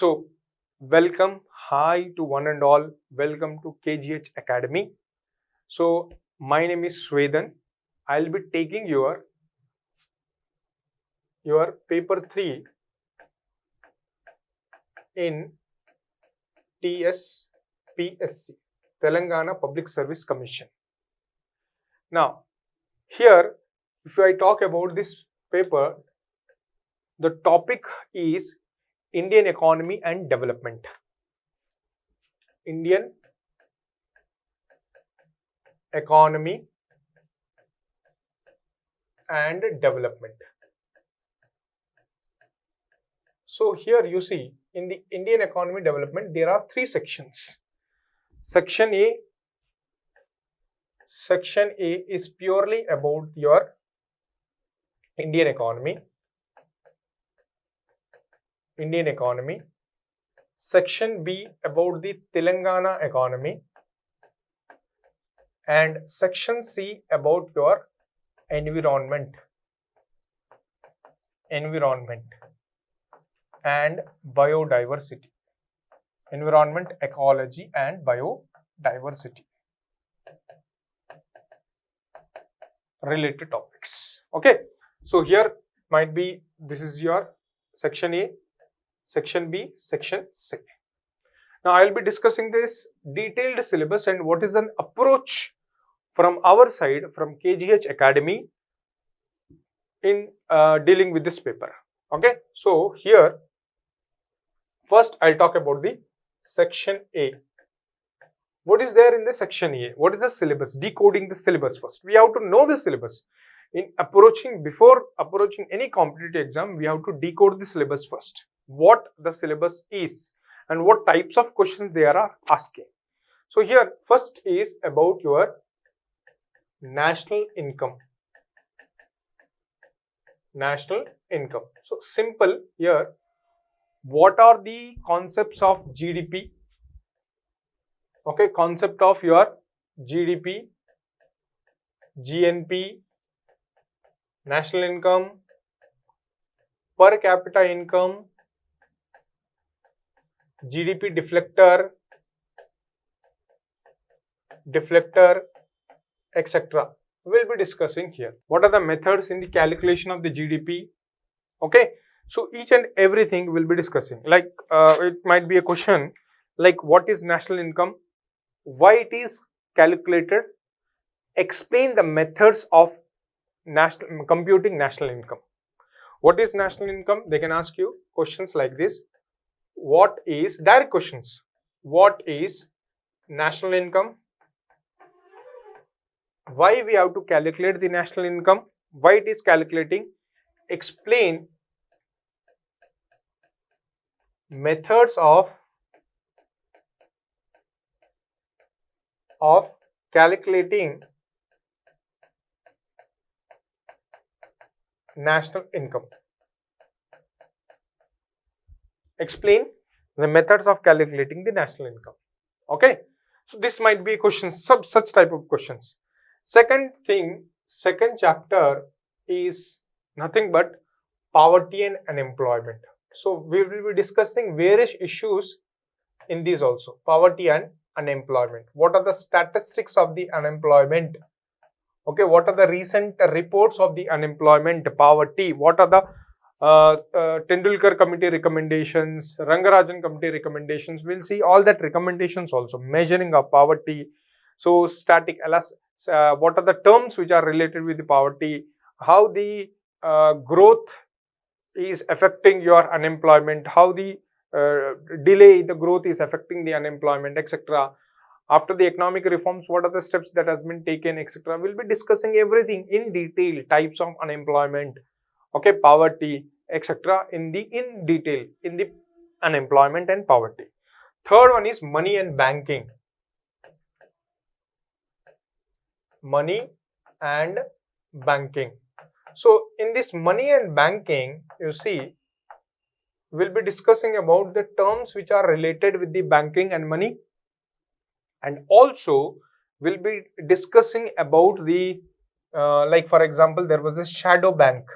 So, welcome, hi to one and all. Welcome to KGH Academy. So, my name is Sweden. I'll be taking your paper 3 in TSPSC, Telangana Public Service Commission. Now, here, if I talk about this paper, the topic is Indian economy and development. Indian economy and development. So here you see in the Indian economy development there are 3 sections. Section A is purely about your Indian economy. Section B about the Telangana economy, and section C about your environment and biodiversity. Environment, ecology and biodiversity related topics. Okay, so here might be this is your section A, section B, section C. Now I will be discussing this detailed syllabus and what is an approach from our side, from KGH Academy, in dealing with this paper. Okay, so here first I'll talk about the section A. What is there in the section A? What is the syllabus? Decoding the syllabus first. We have to know the syllabus. Before approaching any competitive exam, we have to decode the syllabus first. What the syllabus is and what types of questions they are asking. So here first is about your national income. So simple here, what are the concepts of GDP? Okay, concept of your GDP, GNP, national income, per capita income, GDP deflector, etc. We'll be discussing here. What are the methods in the calculation of the GDP? Okay, so each and everything we'll be discussing. Like it might be a question like what is national income, why it is calculated, explain the methods of computing national income. What is national income? They can ask you questions like this. What is, direct questions, what is national income? Why we have to calculate the national income? Why it is calculating? Explain methods of calculating national income. Explain the methods of calculating the national income. Okay, so this might be questions, such type of questions. Second chapter is nothing but poverty and unemployment. So we will be discussing various issues in these also. Poverty and unemployment. What are the statistics of the unemployment? Okay, what are the recent reports of the unemployment, poverty? What are the Tendulkar committee recommendations, Rangarajan committee recommendations? We'll see all that recommendations also. Measuring of poverty. So what are the terms which are related with the poverty? How the growth is affecting your unemployment? How the delay in the growth is affecting the unemployment, etc. After the economic reforms, what are the steps that has been taken, etc. We'll be discussing everything in detail, types of unemployment, okay, poverty, etc. in detail in the unemployment and poverty. Third one is money and banking. Money and banking. So in this money and banking, you see, we'll be discussing about the terms which are related with the banking and money, and also we'll be discussing about the like for example, there was a shadow bank.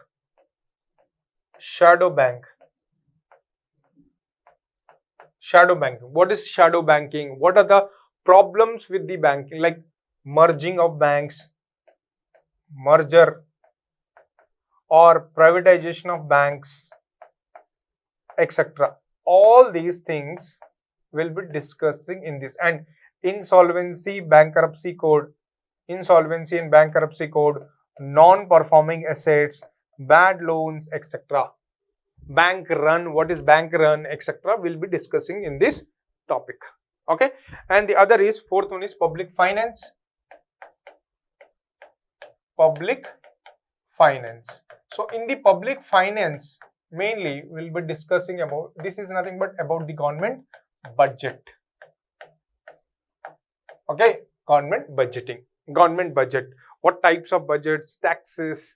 Shadow banking. What is shadow banking? What are the problems with the banking, like merging of banks, merger or privatization of banks, etc. All these things will be discussing in this. And insolvency, bankruptcy code, insolvency and bankruptcy code, non-performing assets, bad loans, etc. Bank run, what is bank run, etc. We'll be discussing in this topic. Okay, and the other is, fourth one is public finance. Public finance. So in the public finance, mainly we'll be discussing about, this is nothing but about the government budget. Okay, government budgeting, government budget, what types of budgets, taxes,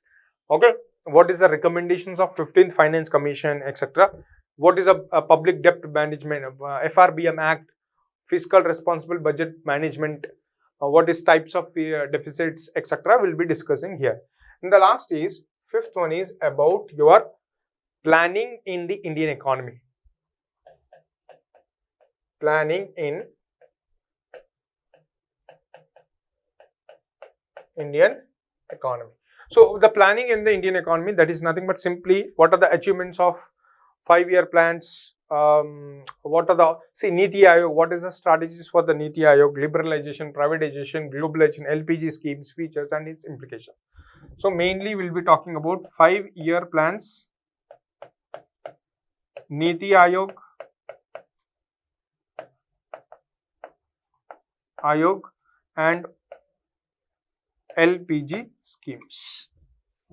okay, what is the recommendations of 15th Finance Commission, etc. What is a public debt management, FRBM Act, fiscal responsible budget management, what is types of deficits, etc. we'll be discussing here. And the last is, fifth one is about your planning in the Indian economy. Planning in Indian economy. So the planning in the Indian economy, that is nothing but simply what are the achievements of 5-year plans, what are the, see, Niti Aayog, what is the strategies for the Niti Aayog, liberalization, privatization, globalization, LPG schemes, features and its implication. So mainly we'll be talking about 5-year plans, Niti Aayog, and LPG schemes.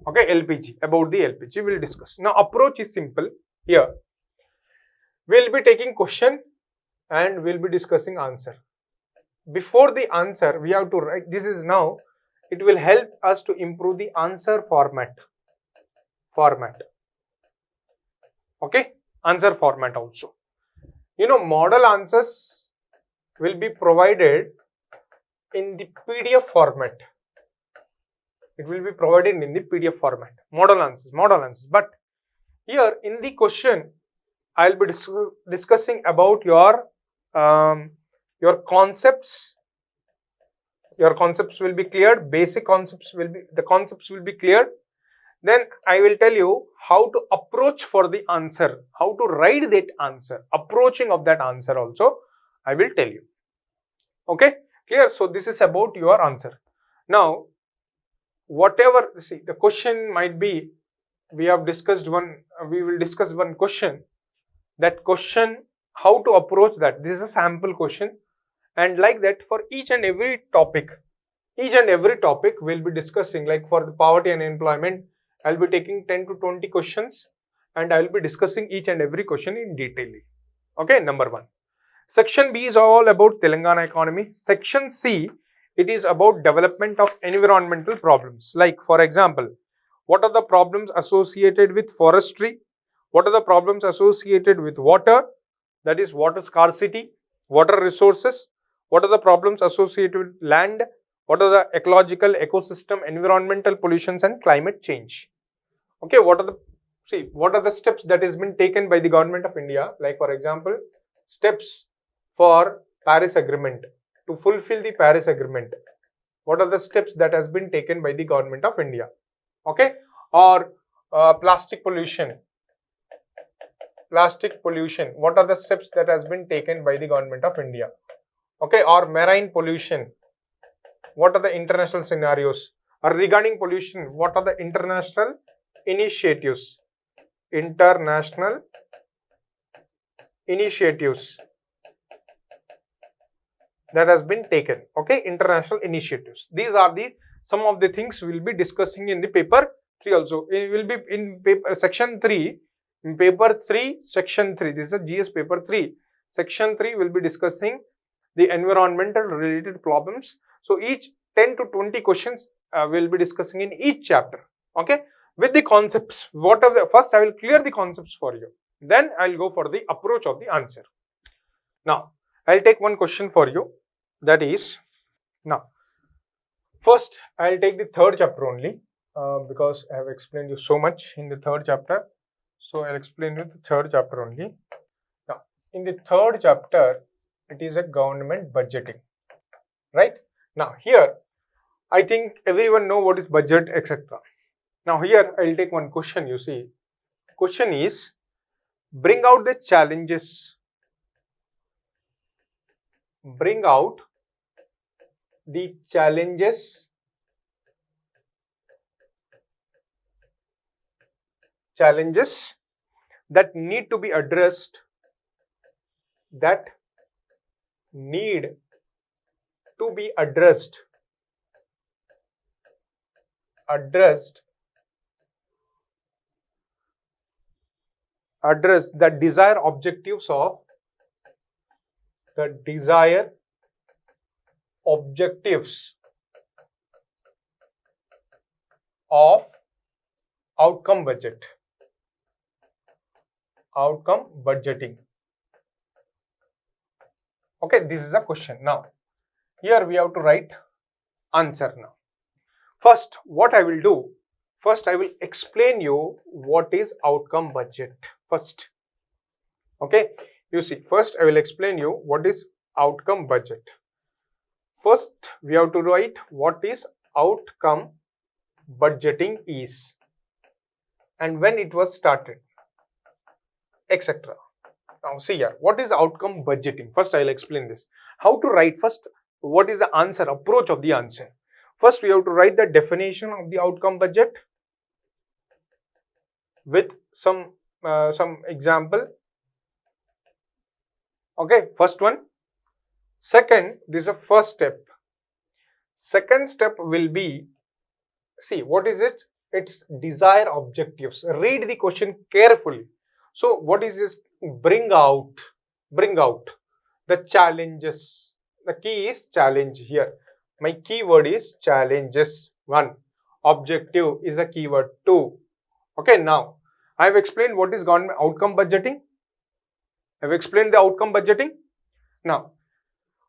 Okay, LPG, about the LPG we'll discuss. Now approach is simple here. We'll be taking question and we'll be discussing answer. Before the answer, we have to write, this is now, it will help us to improve the answer format. Okay, answer format also. You know, model answers will be provided in the PDF format. It will be provided in the PDF format, model answers. But here in the question, I'll be discussing about your concepts. Your concepts will be cleared. Basic concepts will be cleared. Then I will tell you how to approach for the answer, how to write that answer, approaching of that answer also I will tell you. Okay, clear? So this is about your answer. Now, whatever, see, the question might be, we will discuss one question. That question, how to approach that, this is a sample question, and like that for each and every topic we'll be discussing. Like for the poverty and employment, I'll be taking 10 to 20 questions and I'll be discussing each and every question in detail. Okay, number 1. Section B is all about Telangana economy. Section C, it is about development of environmental problems. Like for example, what are the problems associated with forestry? What are the problems associated with water? That is water scarcity, water resources. What are the problems associated with land? What are the ecological, ecosystem, environmental pollutions and climate change? Okay, what are the steps that has been taken by the government of India? Like for example, steps for Paris Agreement, to fulfill the Paris Agreement. What are the steps that has been taken by the government of India? Okay, or plastic pollution. What are the steps that has been taken by the government of India? Okay, or marine pollution. What are the international scenarios? Or regarding pollution, what are the international initiatives? That has been taken. Okay, international initiatives. These are some of the things we will be discussing in the paper 3 also. It will be in paper section 3. In paper 3, section 3. This is a GS paper 3. Section 3 will be discussing the environmental related problems. So each 10 to 20 questions we'll be discussing in each chapter. Okay, with the concepts. First I will clear the concepts for you. Then I will go for the approach of the answer. Now, I'll take one question for you. That is, now, first I'll take the 3rd chapter only because I have explained you so much in the 3rd chapter. So I'll explain you the 3rd chapter only. Now, in the third chapter, it is a government budgeting, right? Now here, I think everyone know what is budget, etc. Now here, I'll take one question. You see, question is, bring out the challenges. Bring out the challenges that need to be addressed, that need to be addressed the desired objectives of outcome budgeting. Okay, this is a question. Now here we have to write answer. Now first, what I will do, first I will explain you what is outcome budget first. Okay, you see, first I will explain you what is outcome budget. First we have to write what is outcome budgeting is and when it was started, etc. Now see here, what is outcome budgeting? First I will explain this. How to write first, what is the answer, approach of the answer. First we have to write the definition of the outcome budget with some example. Okay, first one. Second, this is a first step. Second step will be, see what is it? It's desired objectives. Read the question carefully. So what is this? Bring out the challenges. The key is challenge here. My keyword is challenges. 1. Objective is a keyword. 2. Okay, now I have explained what is outcome budgeting. I have explained the outcome budgeting. Now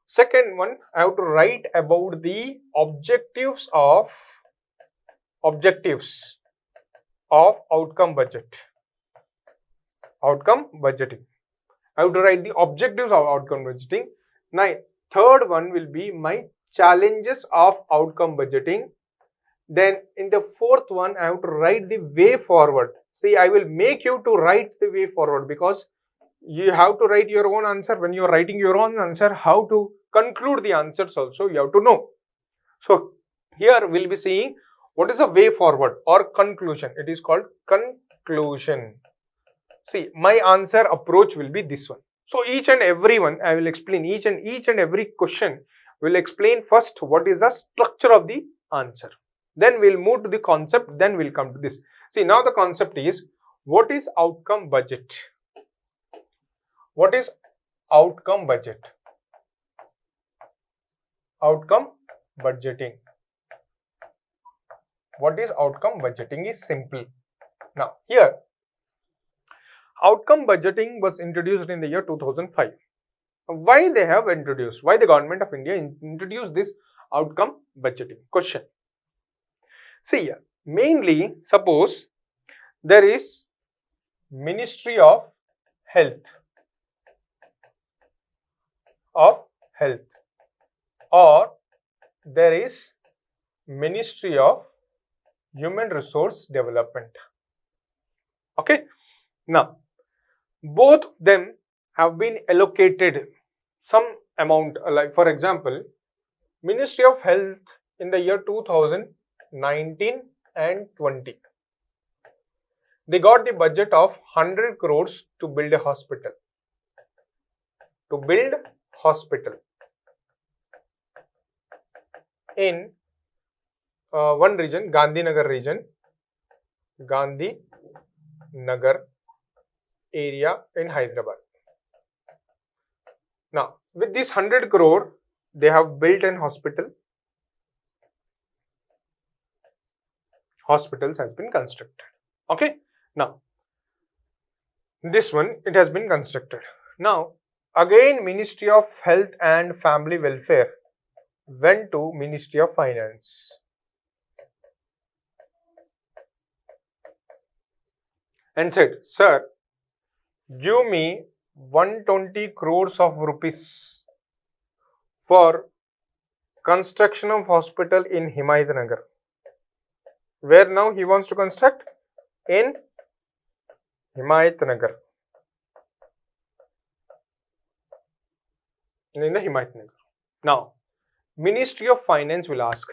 second one, I have to write about the objectives of outcome budget. Outcome budgeting. I have to write the objectives of outcome budgeting. Now third one will be my challenges of outcome budgeting. Then in the fourth one, I have to write the way forward. See, I will make you to write the way forward because you have to write your own answer. When you are writing your own answer, how to conclude the answers also you have to know. So here we'll be seeing what is a way forward or conclusion. It is called conclusion. See, my answer approach will be this one. So each and every one I will explain, each and every question will explain first what is the structure of the answer. Then we'll move to the concept, then we'll come to this. See, now the concept is, what is outcome budget? What is outcome budget? Outcome budgeting. What is outcome budgeting is simple. Now here, outcome budgeting was introduced in the year 2005. Why they have introduced? Why the government of India introduced this outcome budgeting? Question. See here, mainly suppose there is Ministry of Health or there is Ministry of Human Resource Development. Okay, now both of them have been allocated some amount, like for example, Ministry of Health in the year 2019 and 20, they got the budget of 100 crores to build a hospital. In one region, Gandhinagar area in Hyderabad. Now with this 100 crore, they have built an hospital. Hospitals has been constructed. Okay, now this one, it has been constructed. Now again, Ministry of Health and Family Welfare went to Ministry of Finance and said, sir, give me 120 crores of rupees for construction of hospital in Himayatnagar. Where now he wants to construct? In Himayatnagar. In the Himayatnagar. Now, Ministry of Finance will ask,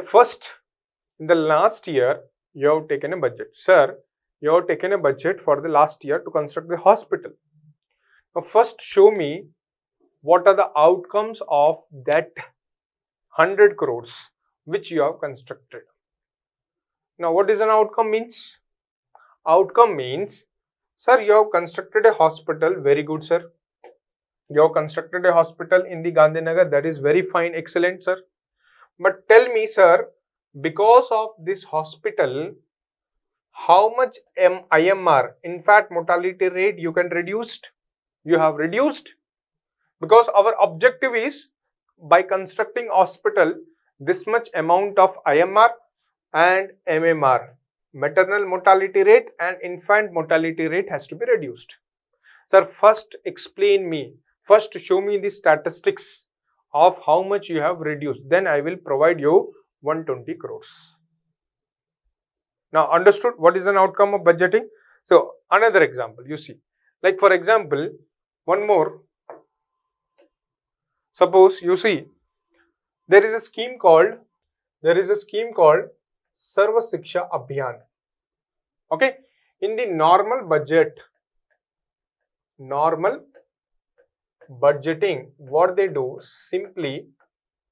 first, in the last year, you have taken a budget. Sir, you have taken a budget for the last year to construct the hospital. Now, first show me what are the outcomes of that 100 crores which you have constructed. Now, what is an outcome means? Outcome means, sir, you have constructed a hospital, very good, sir. You have constructed a hospital in the Gandhinagar, that is very fine, excellent, sir. But tell me, sir, because of this hospital, how much IMR, infant mortality rate, you can reduced? You have reduced, because our objective is, by constructing hospital, this much amount of IMR and MMR, maternal mortality rate and infant mortality rate, has to be reduced. Sir, first explain me, first show me the statistics of how much you have reduced, then I will provide you 120 crores. Now, understood what is an outcome of budgeting? So, another example, you see, like for example, one more. Suppose you see, there is a scheme called Sarva Shiksha Abhiyan. Okay, in the normal budgeting, what they do simply,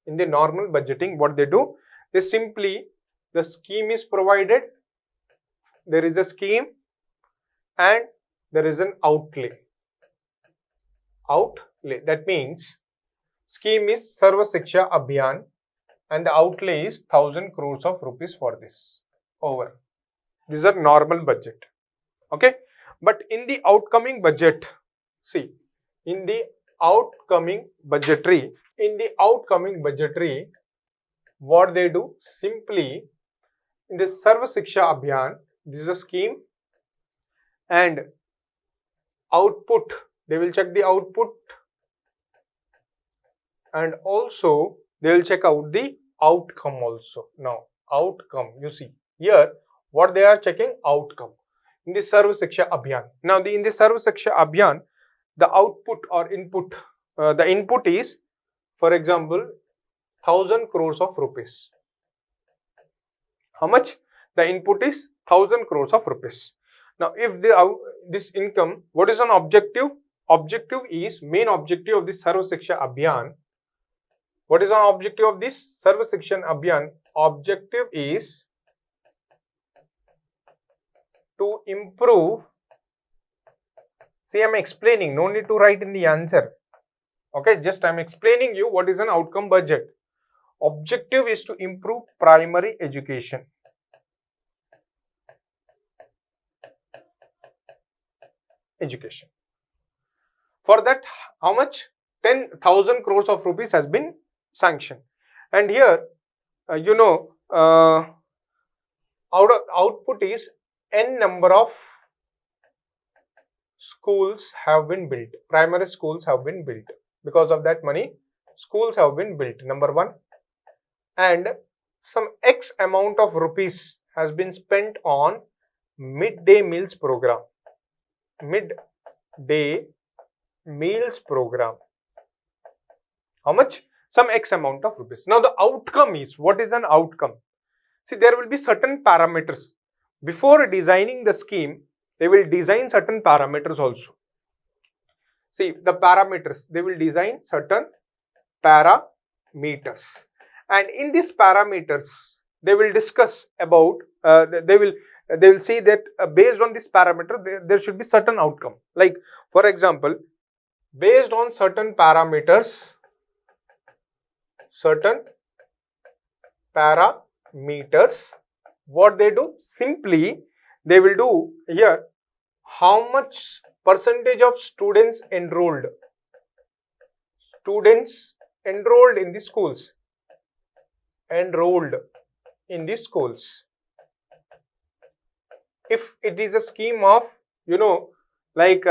in the normal budgeting, what they do, they simply, the scheme is provided, there is a scheme and there is an outlay. That means scheme is Sarva Shiksha Abhiyan and the outlay is 1000 crores of rupees for this. Over. These are normal budget. Okay. But in the outcoming budget, see, in the outcoming budgetary, what they do simply, in the Sarva Shiksha Abhiyan, this is a scheme and output, they will check the output and also they will check out the outcome also. Now, outcome, you see here what they are checking, outcome in the Sarva Shiksha Abhiyan. Now, in the Sarva Shiksha Abhiyan, the output or input, the input is, for example, 1000 crores of rupees. How much? The input is 1000 crores of rupees. Now, if this income, what is an objective? Objective is, main objective of this Sarva Shiksha Abhiyan. What is an objective of this Sarva Shiksha Abhiyan? Objective is to improve. See, I am explaining, no need to write in the answer. Okay, just I am explaining you what is an outcome budget. Objective is to improve primary education. For that, how much? 10,000 crores of rupees has been sanctioned. And here, output is n number of schools have been built. Primary schools have been built. Because of that money, schools have been built, number one. And some X amount of rupees has been spent on midday meals program. Midday meals program. How much? Some X amount of rupees. Now, the outcome is, what is an outcome? See, there will be certain parameters. Before designing the scheme, they will design certain parameters also. See, the parameters, they will design certain parameters. And in these parameters, they will discuss about, they will say that based on this parameter, there should be certain outcome. Like, for example, based on certain parameters, what they do? Simply, they will do here, how much percentage of students enrolled in the schools. If it is a scheme of, like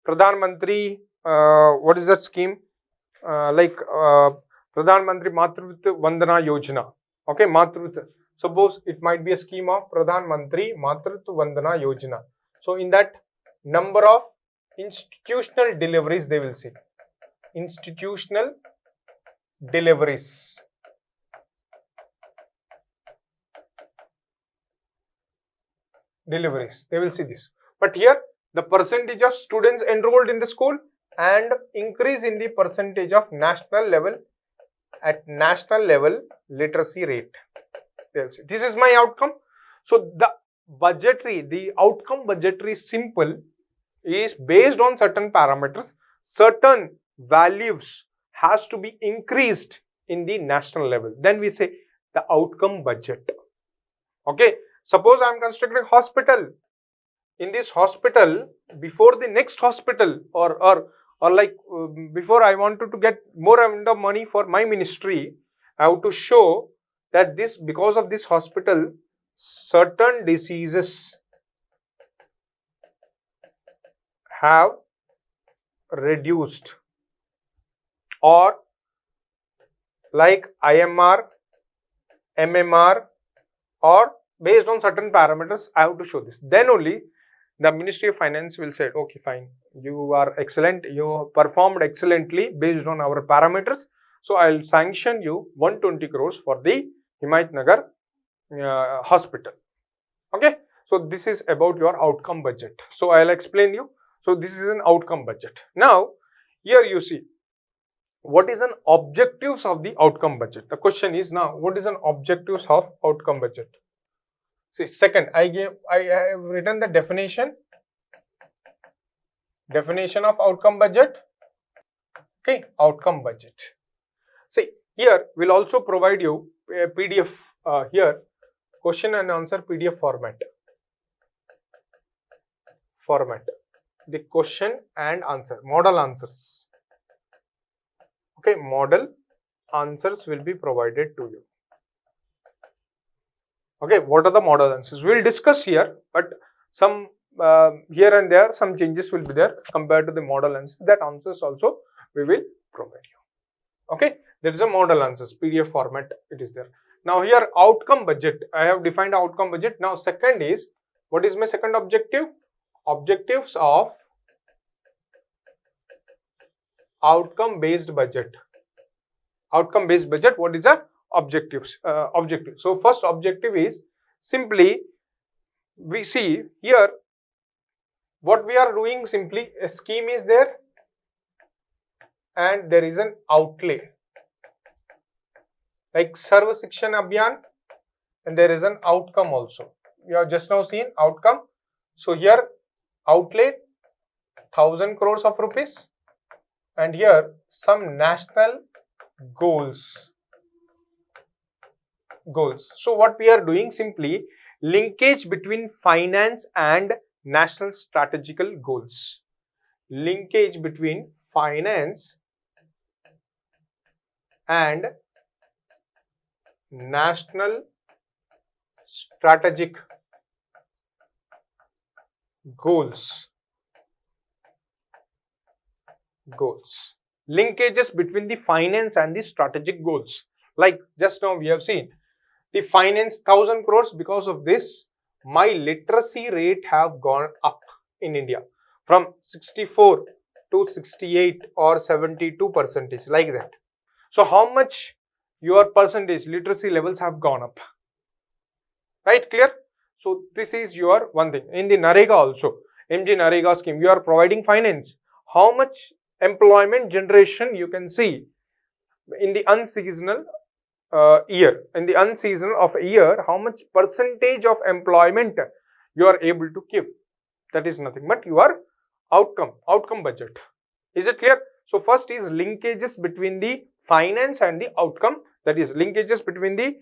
Pradhan Mantri, what is that scheme? Pradhan Mantri Matrutva Vandana Yojana. Okay, Matrutva. Suppose it might be a scheme of Pradhan Mantri Matrutva Vandana Yojana. So in that, number of institutional deliveries they will see. Institutional deliveries. They will see this. But here the percentage of students enrolled in the school and increase in the percentage of national level literacy rate. They will see. This is my outcome. So the outcome budgetary simple is based on certain parameters. Certain values has to be increased in the national level. Then we say the outcome budget. Okay. Suppose I am constructing a hospital. In this hospital, before the next hospital or before I wanted to get more amount of money for my ministry, I have to show that because of this hospital, certain diseases have reduced, or like IMR, MMR, or based on certain parameters, I have to show this. Then only the Ministry of Finance will say, okay, fine, you are excellent, you performed excellently based on our parameters. So I will sanction you 120 crores for the Himayatnagar hospital. Okay. So this is about your outcome budget. So I will explain you. So this is an outcome budget. Now here you see what is an objectives of the outcome budget. The question is now, what is an objectives of outcome budget? See, second, I have written the definition of outcome budget. Okay, outcome budget. See, here we'll also provide you a PDF here, question and answer PDF format. The question and answer, model answers. Okay, model answers will be provided to you. Okay, what are the model answers? We will discuss here, but some here and there some changes will be there compared to the model answers. That answers also we will provide you. Okay, there is a model answers PDF format, it is there. Now here outcome budget, I have defined outcome budget. Now second is, what is my second objective? Objectives of outcome based budget. Outcome based budget, what is the objectives? So first objective is simply, we see here what we are doing, simply a scheme is there and there is an outlay like Sarva Shikshan Abhiyan, and there is an outcome also. You have just now seen outcome. So here outlay 1000 crores of rupees, and here some national goals. So what we are doing, simply linkage between finance and national strategical goals. Linkage between finance and national strategic goals. Linkages between the finance and the strategic goals. Like just now we have seen the finance 1000 crores. Because of this, my literacy rate have gone up in India from 64 to 68 or 72%, like that. So how much your percentage literacy levels have gone up, right? Clear? So this is your one thing. In the NREGA also, MG NREGA scheme, you are providing finance. How much employment generation you can see in the unseasonal year, in the unseasonal of a year, how much percentage of employment you are able to give? That is nothing but your outcome budget. Is it clear? So first is linkages between the finance and the outcome, that is linkages between the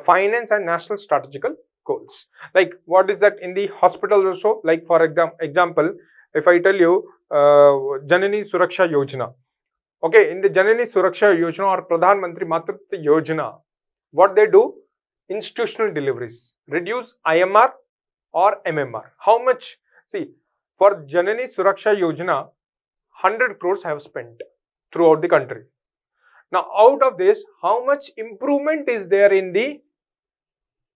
finance and national strategical goals. Like what is that in the hospital also? Like for example, if I tell you Janani Suraksha Yojana. Okay, in the Janani Suraksha Yojana or Pradhan Mantri Matrutva Yojana, what they do? Institutional deliveries, reduce IMR or MMR. How much? See, for Janani Suraksha Yojana, 100 crores have spent throughout the country. Now out of this, how much improvement is there in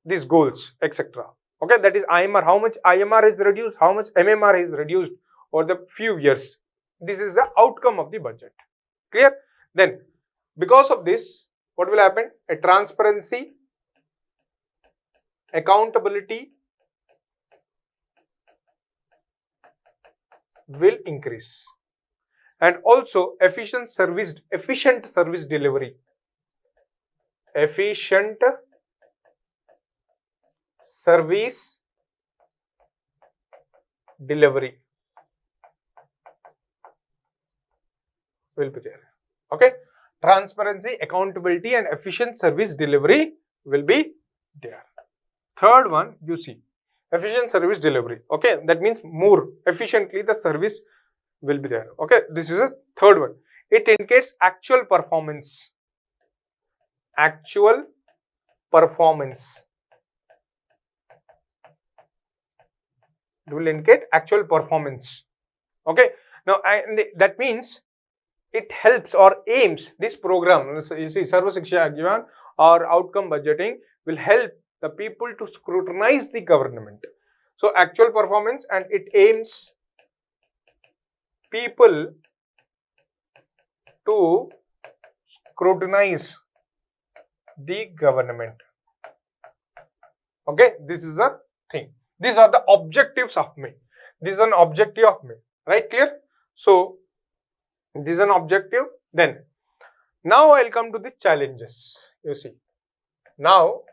these goals, etc. Okay, that is IMR, how much IMR is reduced, how much MMR is reduced over the few years. This is the outcome of the budget. Clear? Then because of this, what will happen? A transparency, accountability will increase, and also efficient service delivery. Efficient service delivery will be there. Okay, transparency, accountability, and efficient service delivery will be there. Third one, you see, efficient service delivery. Okay, that means more efficiently the service will be there. Okay, this is a third one. It indicates actual performance. Actual performance. It will indicate actual performance. Okay, now that means it helps or aims, this program, so you see, Sarva Shiksha Abhiyan or outcome budgeting will help the people to scrutinize the government. So actual performance, and it aims people to scrutinize the government. Okay, this is the thing. These are the objectives of me. This is an objective of me. Right? Clear? So this is an objective. Then now I'll come to the challenges. You see, now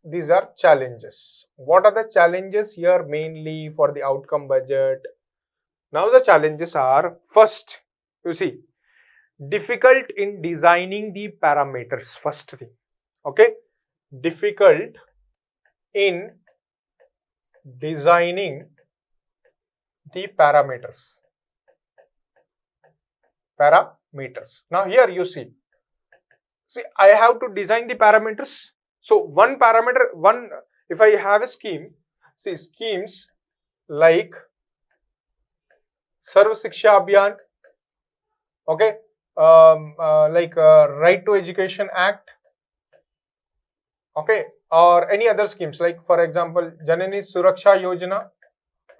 these are challenges. What are the challenges here mainly for the outcome budget? Now the challenges are, first, you see, difficult in designing the parameters. First thing. Okay, difficult in designing the parameters. Now here you see, I have to design the parameters. So one parameter, if I have a scheme, see, schemes like Sarva Shiksha Abhiyan, okay, like Right to Education Act, okay, or any other schemes like, for example, Janani Suraksha Yojana,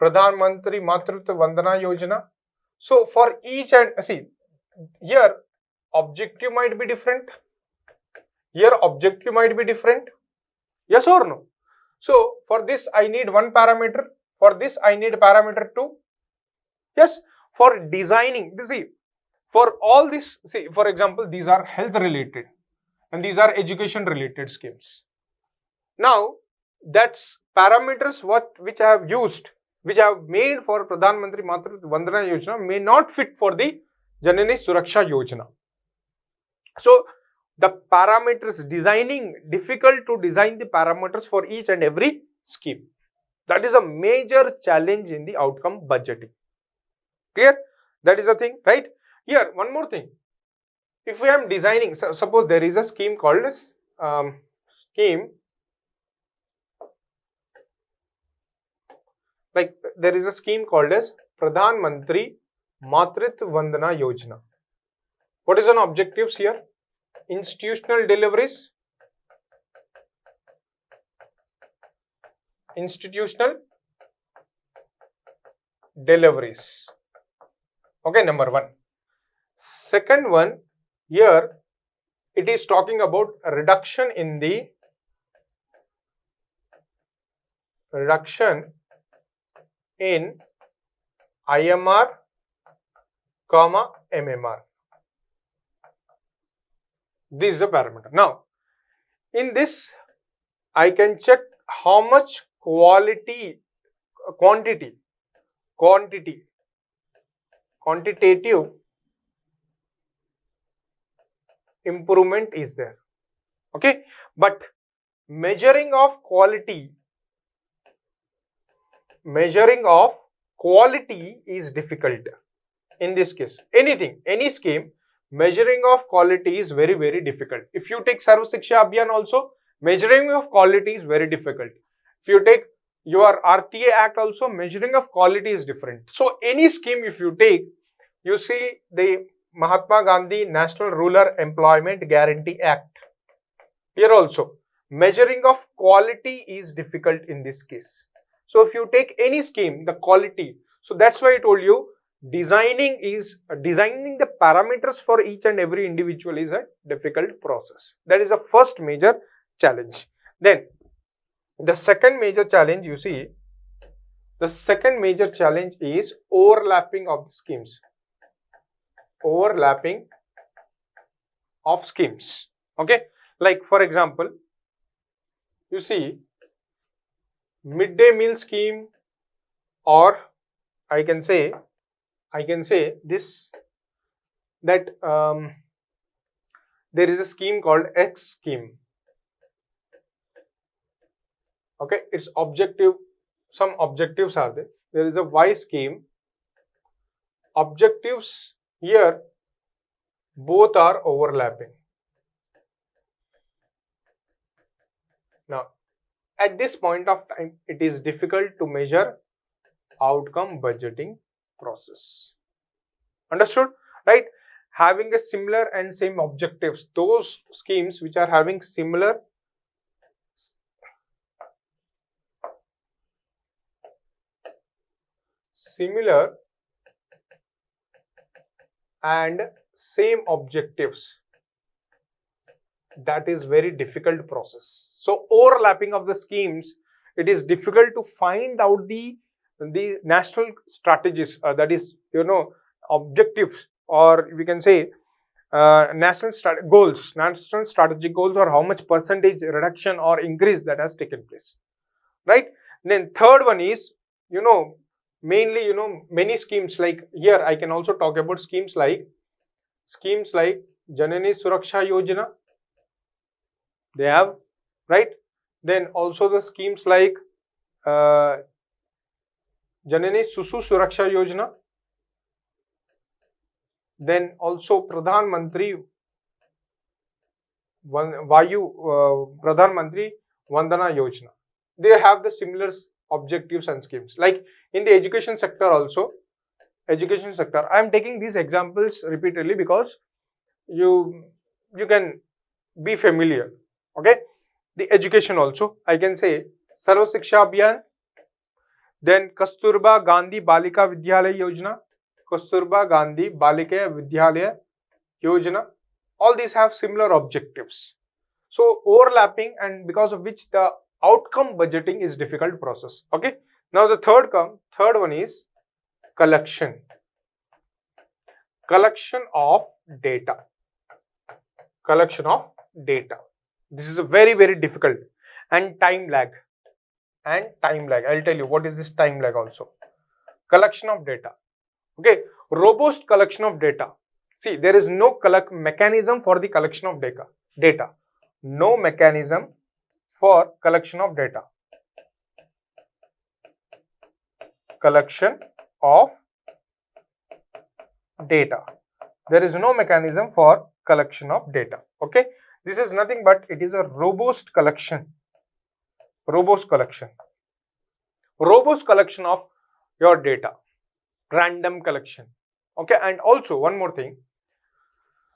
Pradhan Mantri Matritva Vandana Yojana. So for each, and see, here objective might be different, here objective might be different, yes or no? So for this I need one parameter, for this I need parameter 2, yes. For designing, see, for all this, see, for example, these are health related and these are education related schemes. Now that's parameters which I have used, which I have made for Pradhan Mantri Matritva Vandana Yojana may not fit for the Janani Suraksha Yojana. So the parameters, difficult to design the parameters for each and every scheme. That is a major challenge in the outcome budgeting. Clear? That is a thing, right? Here, one more thing. If I am designing, suppose there is a scheme called as Pradhan Mantri Matritva Vandana Yojana. What is an objectives here? Institutional deliveries. Okay, number one. Second one, here it is talking about a reduction in IMR, MMR. This is a parameter. Now, in this, I can check how much quantitative improvement is there. Okay, but measuring of quality is difficult in this case. Any scheme, measuring of quality is very, very difficult. If you take Sarva Shiksha Abhiyan also, measuring of quality is very difficult. If you take your RTA Act also, measuring of quality is different. So any scheme if you take, you see the Mahatma Gandhi National Rural Employment Guarantee Act. Here also, measuring of quality is difficult in this case. So if you take any scheme, the quality, so that's why I told you designing the parameters for each and every individual is a difficult process. That is the first major challenge. Then the second major challenge, you see, the second major challenge is overlapping of the schemes. Overlapping of schemes. Okay, like for example, you see midday meal scheme, or I can say this, that there is a scheme called X scheme. Okay, its objective, some objectives are there. There is a Y scheme. Objectives here both are overlapping. Now at this point of time, it is difficult to measure outcome budgeting process. Understood, right? Having a similar and same objectives, those schemes which are having similar and same objectives, that is very difficult process. So overlapping of the schemes, it is difficult to find out the national strategies, that is, objectives, or we can say national strategic goals, or how much percentage reduction or increase that has taken place, right? Then third one is, mainly, many schemes, like here I can also talk about schemes like Janani Suraksha Yojana, they have, right? Then also the schemes like Janani Susu Suraksha Yojana, then also Pradhan Mantri Vandana Yojana. They have the similar objectives and schemes. Like in the education sector also, I am taking these examples repeatedly because you can be familiar. Okay, the education also, I can say Sarva Shiksha Abhiyan, then Kasturba Gandhi Balika Vidyalaya Yojana, Kasturba Gandhi Balika Vidyalaya Yojana, all these have similar objectives. So overlapping, and because of which the outcome budgeting is difficult process. Okay, now the third one is collection of data. This is a very, very difficult, and time lag. I'll tell you what is this time lag also. Collection of data. Okay, robust collection of data. See, there is no mechanism for the collection of data. No mechanism for collection of data. Collection of data. There is no mechanism for collection of data. Okay, this is nothing but it is a robust collection of your data, random collection. Okay, and also one more thing,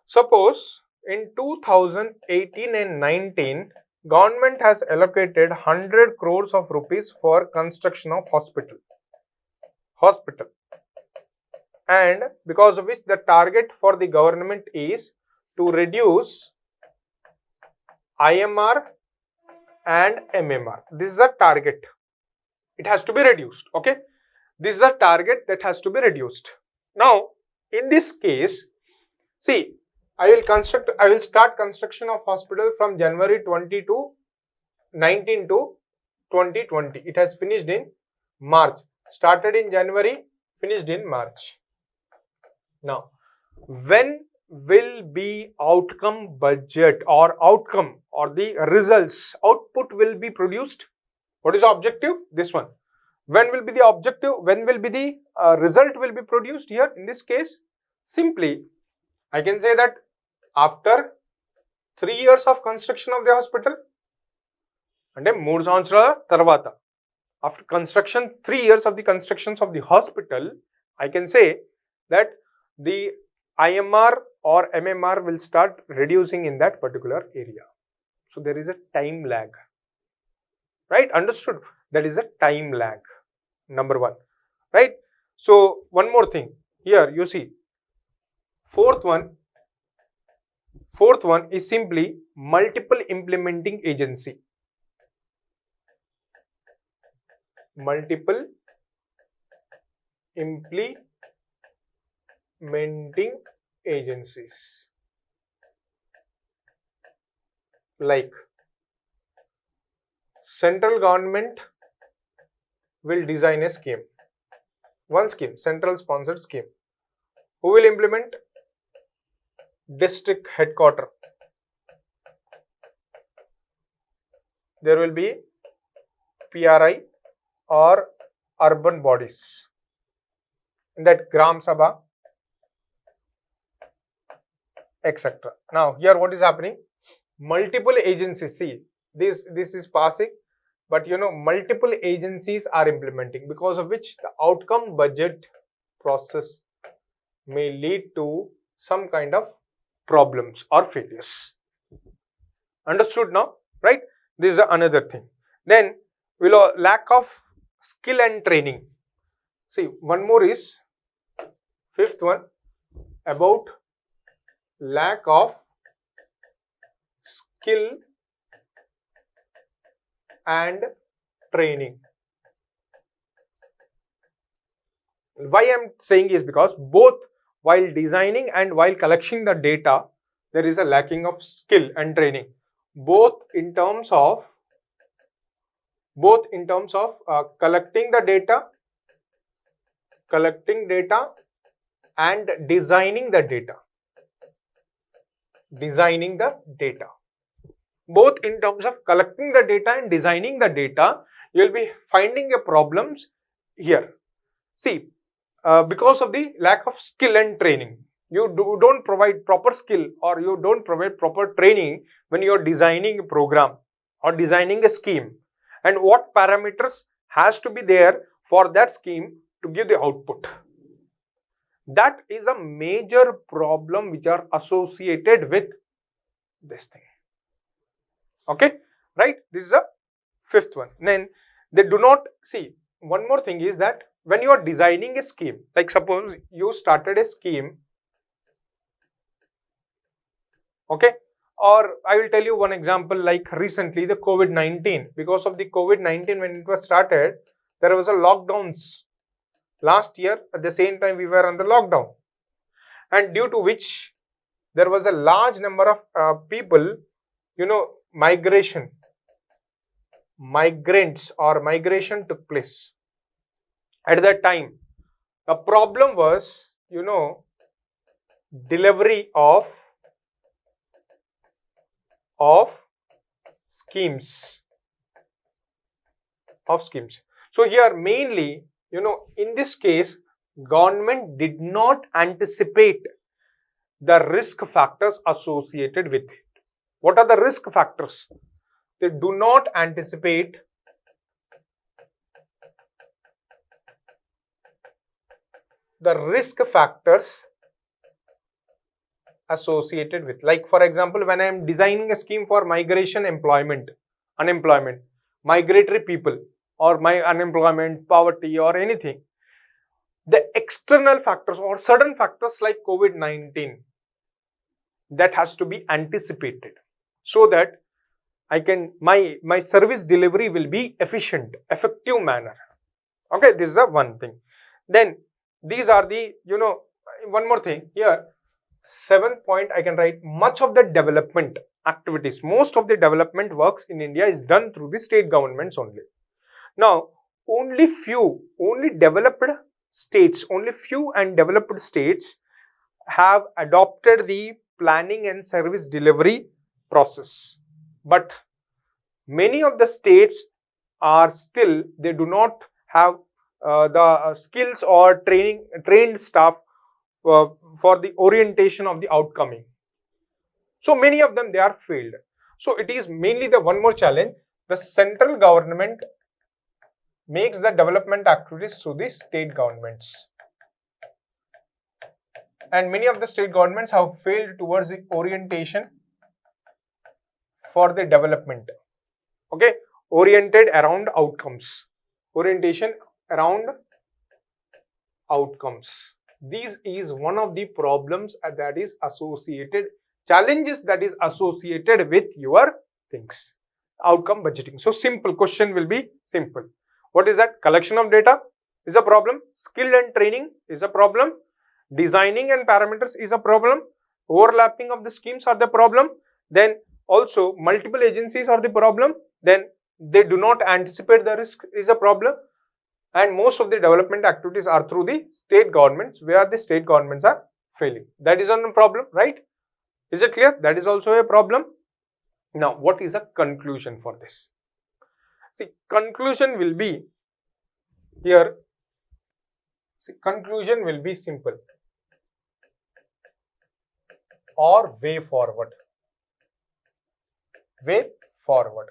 suppose in 2018 and 19 government has allocated 100 crores of rupees for construction of hospital, and because of which the target for the government is to reduce IMR and MMR. This is a target, it has to be reduced. Okay, this is a target that has to be reduced. Now in this case, see, I will start construction of hospital from January 19 to 2020. It has finished in March. Started in January, finished in March. Now, when will be outcome budget or outcome or the results, output will be produced? What is the objective? This one. When will be the objective? When will be the result will be produced here? In this case, simply I can say that after 3 years of construction of the hospital, and 3 సంవత్సరాల తర్వాత, after construction, 3 years of the constructions of the hospital, I can say that the IMR or MMR will start reducing in that particular area. So there is a time lag, right? Understood? That is a time lag, number one, right? So one more thing here, you see, fourth one is simply multiple implementing agency. Multiple implementing agencies, like central government will design a scheme, one scheme, central sponsored scheme. Who will implement? District headquarter. There will be PRI or urban bodies in that Gram Sabha, etc. Now here what is happening? Multiple agencies, see, this is passing, but you know, multiple agencies are implementing, because of which the outcome budget process may lead to some kind of problems or failures. Understood now, right? This is another thing. Then lack of skill and training. See, one more is fifth one, about lack of skill and training. Why I am saying is because both while designing and while collecting the data, there is a lacking of skill and training, both in terms of collecting data and designing the data. Both in terms of collecting the data and designing the data, you will be finding a problems here. See, because of the lack of skill and training, you don't provide proper skill or you don't provide proper training when you are designing a program or designing a scheme, and what parameters has to be there for that scheme to give the output. That is a major problem which are associated with this thing. Okay, right? This is a fifth one. Then they do not see. One more thing is that when you are designing a scheme, like suppose you started a scheme, okay, or I will tell you one example, like recently the COVID-19. Because of the COVID-19, when it was started, there was a lockdowns last year. At the same time, we were under lockdown, and due to which there was a large number of people, you know, migration took place. At that time, the problem was, you know, delivery of schemes. So here mainly, you know, in this case, government did not anticipate the risk factors associated with it. What are the risk factors? They do not anticipate the risk factors associated with, like for example, when I am designing a scheme for migration, unemployment, migratory people, or my unemployment, poverty, or anything, the external factors or sudden factors like COVID-19, that has to be anticipated, so that I can, my service delivery will be efficient, effective manner. Okay, this is a one thing. Then these are the, you know, one more thing here, 7th point I can write, much of the development activities, most of the development works in India is done through the state governments only. Now, only few and developed states have adopted the planning and service delivery process. But many of the states are still, they do not have the skills or trained staff for the orientation of the outcoming. So many of them, they are failed. So it is mainly the one more challenge. The central government makes the development activities through the state governments. and many of the state governments have failed towards the orientation for the development. Okay, oriented around outcomes, orientation around outcomes. This is one of the problems that is associated, challenges that is associated with your things, outcome budgeting. So simple question will be simple. What is that? Collection of data is a problem, skill and training is a problem, designing and parameters is a problem, overlapping of the schemes are the problem, then also multiple agencies are the problem, then they do not anticipate the risk is a problem, and most of the development activities are through the state governments, where the state governments are failing. That is a problem, right? Is it clear? That is also a problem. Now, what is a conclusion for this? See, conclusion will be here. See, conclusion will be simple or way forward. Way forward.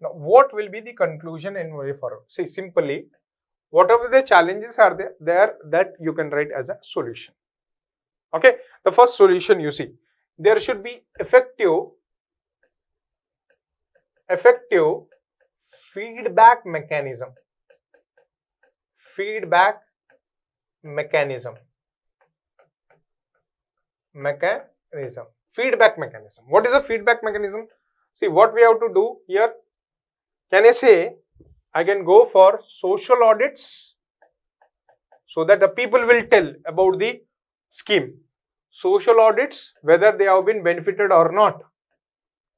Now, what will be the conclusion in way forward? See, simply, whatever the challenges are there, that you can write as a solution. Okay, the first solution, you see, there should be effective feedback mechanism. Feedback mechanism. Feedback mechanism. What is a feedback mechanism? See, what we have to do here, can I say, I can go for social audits so that the people will tell about the scheme. Social audits, whether they have been benefited or not,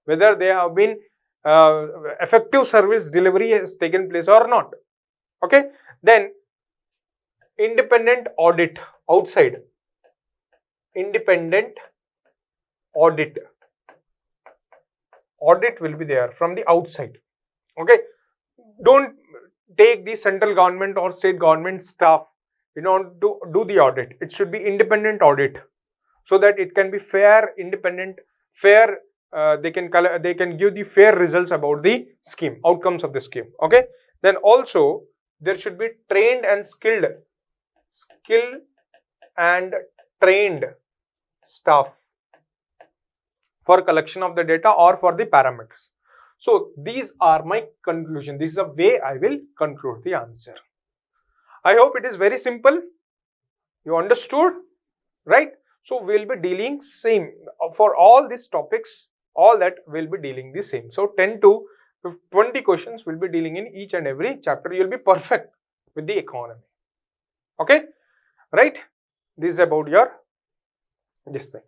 whether they have been effective service delivery has taken place or not. Okay, then independent audit outside. Independent audit will be there from the outside. Okay, don't take the central government or state government staff to do the audit. It should be independent audit, so that it can be fair, independent, fair. They can give the fair results about the scheme, outcomes of the scheme. Okay, then also there should be trained and skilled staff for collection of the data or for the parameters. So these are my conclusion. This is the way I will conclude the answer. I hope it is very simple. You understood, right? So we'll be dealing same for all these topics. All that will be dealing the same. So 10 to 20 questions will be dealing in each and every chapter. You will be perfect with the economy. Okay, right? This is about your this thing.